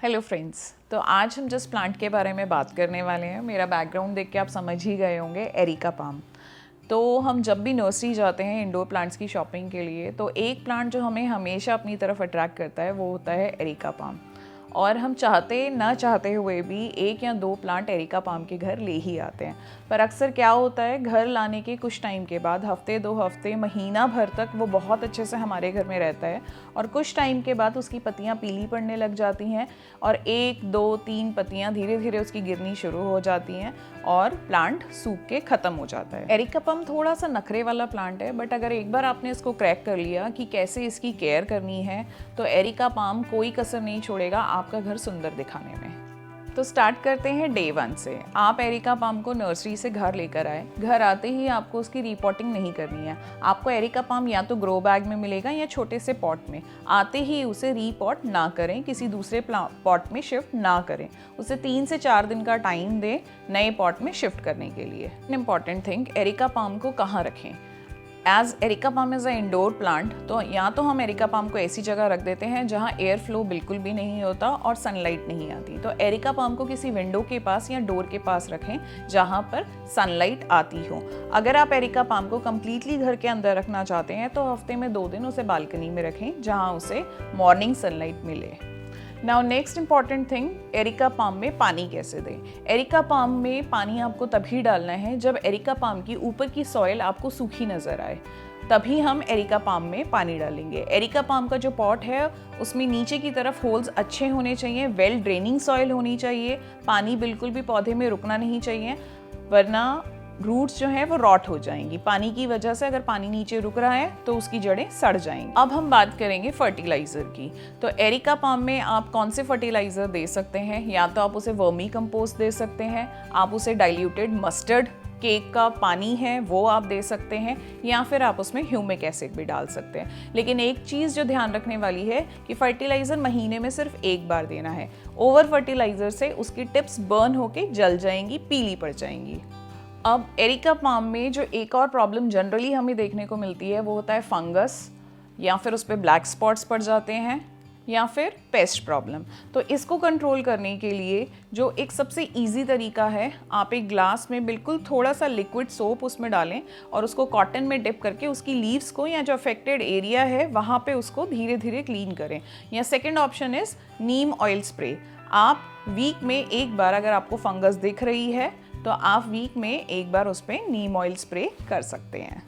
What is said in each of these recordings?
Hello friends, तो आज हम जिस प्लांट के बारे में बात करने वाले हैं, मेरा बैकग्राउंड देख के आप समझ ही गए होंगे, एरिका पाम। तो हम जब भी नर्सरी जाते हैं इंडोर प्लांट्स की शॉपिंग के लिए, तो एक प्लांट जो हमें हमेशा अपनी तरफ अट्रैक्ट करता है वो होता है एरिका पाम। और हम चाहते ना चाहते हुए भी एक या दो प्लांट एरिका पाम के घर ले ही आते हैं। पर अक्सर क्या होता है, घर लाने के कुछ टाइम के बाद, हफ्ते दो हफ्ते महीना भर तक वो बहुत अच्छे से हमारे घर में रहता है और कुछ टाइम के बाद उसकी पत्तियां पीली पड़ने लग जाती हैं और एक दो तीन पत्तियां धीरे धीरे उसकी गिरनी शुरू हो जाती हैं और प्लांट सूख के ख़त्म हो जाता है। एरिका पाम थोड़ा सा नखरे वाला प्लांट है, बट अगर एक बार आपने इसको क्रैक कर लिया कि कैसे इसकी केयर करनी है, तो एरिका पाम कोई कसर नहीं छोड़ेगा आपका घर सुंदर दिखाने में। तो स्टार्ट करते हैं डे 1 से। आप एरिका पाम को नर्सरी से घर लेकर आए। घर आते ही आपको उसकी रीपॉटिंग नहीं करनी है। आपको एरिका पाम या तो ग्रो बैग में मिलेगा या छोटे से पॉट में। आते ही उसे रीपॉट ना करें, किसी दूसरे पॉट में शिफ्ट ना करें। उसे 3 से 4 दिन का टाइम दें नए पॉट में शिफ्ट करने के लिए। इम्पॉर्टेंट थिंग, एरिका पाम को कहाँ रखें। As areca palm is a indoor plant, तो या तो हम एरिका पाम को ऐसी जगह रख देते हैं जहाँ एयर फ्लो बिल्कुल भी नहीं होता और सनलाइट नहीं आती। तो एरिका पाम को किसी विंडो के पास या डोर के पास रखें जहाँ पर सनलाइट आती हो। अगर आप एरिका पाम को कम्प्लीटली घर के अंदर रखना चाहते हैं तो हफ्ते में 2 दिन उसे बालकनी में रखें जहाँ उसे मॉर्निंग सनलाइट मिले। Now next important thing, areca palm में पानी कैसे दें। एरिका पाम में पानी आपको तभी डालना है जब एरिका पाम की ऊपर की सॉइल आपको सूखी नज़र आए, तभी हम एरिका पाम में पानी डालेंगे। एरिका पाम का जो पॉट है उसमें नीचे की तरफ होल्स अच्छे होने चाहिए, वेल ड्रेनिंग सॉइल होनी चाहिए, पानी बिल्कुल भी पौधे में रुकना नहीं चाहिए, वरना रूट्स जो है वो रॉट हो जाएंगी। पानी की वजह से अगर पानी नीचे रुक रहा है तो उसकी जड़ें सड़ जाएंगी। अब हम बात करेंगे फर्टिलाइज़र की। तो एरिका पाम में आप कौन से फर्टिलाइज़र दे सकते हैं। या तो आप उसे वर्मी कंपोस्ट दे सकते हैं, आप उसे डाइल्यूटेड मस्टर्ड केक का पानी है वो आप दे सकते हैं, या फिर आप उसमें ह्यूमिक एसिड भी डाल सकते हैं। लेकिन एक चीज़ जो ध्यान रखने वाली है कि फर्टिलाइज़र महीने में सिर्फ एक बार देना है। ओवर फर्टिलाइज़र से उसकी टिप्स बर्न होके जल जाएंगी, पीली पड़ जाएंगी। अब एरिका पाम में जो एक और प्रॉब्लम जनरली हमें देखने को मिलती है वो होता है फंगस, या फिर उस पर ब्लैक स्पॉट्स पड़ जाते हैं, या फिर पेस्ट प्रॉब्लम। तो इसको कंट्रोल करने के लिए जो एक सबसे इजी तरीका है, आप एक ग्लास में बिल्कुल थोड़ा सा लिक्विड सोप उसमें डालें और उसको कॉटन में डिप करके उसकी लीव्स को या जो अफेक्टेड एरिया है वहाँ पे उसको धीरे धीरे क्लीन करें। या second option is Neem oil spray. आप वीक में एक बार, अगर आपको फंगस दिख रही है तो आप वीक में एक बार उस पर नीम ऑयल स्प्रे कर सकते हैं।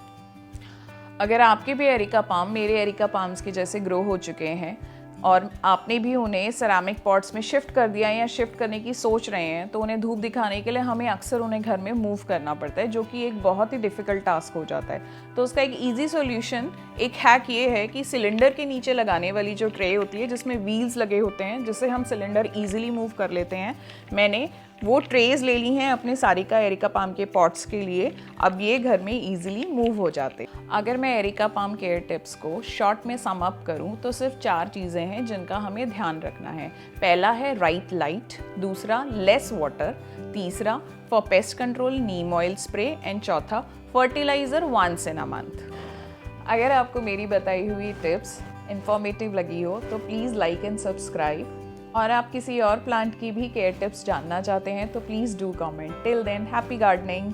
अगर आपके भी एरिका पाम मेरे एरिका पाम्स के जैसे ग्रो हो चुके हैं और आपने भी उन्हें सेरामिक पॉट्स में शिफ्ट कर दिया या शिफ्ट करने की सोच रहे हैं, तो उन्हें धूप दिखाने के लिए हमें अक्सर उन्हें घर में मूव करना पड़ता है, जो कि एक बहुत ही डिफ़िकल्ट टास्क हो जाता है। तो उसका एक ईजी सॉल्यूशन, एक हैक ये है कि सिलेंडर के नीचे लगाने वाली जो ट्रे होती है जिसमें व्हील्स लगे होते हैं, जिससे हम सिलेंडर ईजिली मूव कर लेते हैं, मैंने वो ट्रेज़ ले ली हैं अपने सारिका एरिका पाम के पॉट्स के लिए। अब ये घर में इजीली मूव हो जाते। अगर मैं एरिका पाम केयर टिप्स को शॉर्ट में सम अप करूं तो सिर्फ 4 चीज़ें हैं जिनका हमें ध्यान रखना है। पहला है राइट लाइट, दूसरा लेस वाटर, तीसरा for pest control neem oil spray, and चौथा fertiliser once in a month. अगर आपको मेरी बताई हुई टिप्स इंफॉर्मेटिव लगी हो तो प्लीज़ लाइक एंड सब्सक्राइब, और आप किसी और प्लांट की भी केयर टिप्स जानना चाहते हैं तो please do comment. Till then, happy gardening.